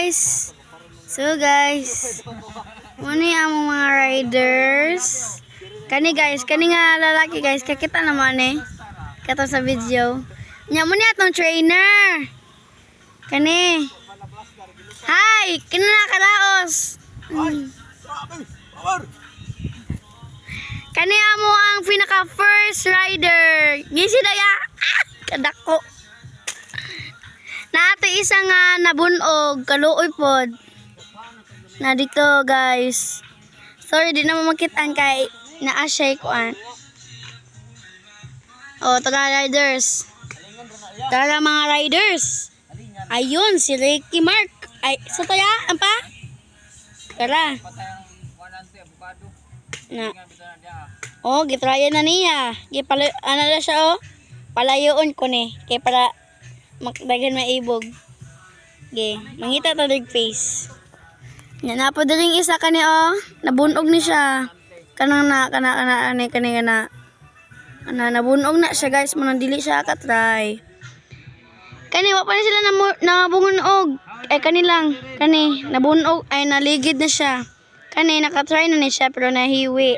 guys. So guys, muna yung mga riders. Kani guys, kani nga lalaki guys, kakita naman Kato sa video. Nya muna atong trainer. Kani. Hi, kinana kalaos. Kani amo ang pinaka first rider. Gisi daya. Kadako. Nato isa nga nabunog, kaluoy pod. Na dito guys. Sorry, di na makitaan kay naa-share ko an. Oh, taga riders. Taga mga riders. Ayun, si Ricky Mark. Ay, sa taya, pa? Tara. Na. Oh, gitraya na niya. Gipala, ano na siya oh. Palayoon ko ni. Kaya para makdagan maibog. Okay, mangita ta dig face. Yan na po daling isa kani oh, nabunog ni siya. Kanang kana nabunog na siya guys, manang dili siya ka-try. Kani wa pa na sila nabungonog. Kani lang, kani nabunog ay naligid na siya. Kani naka-try na ni siya pero nahiwi.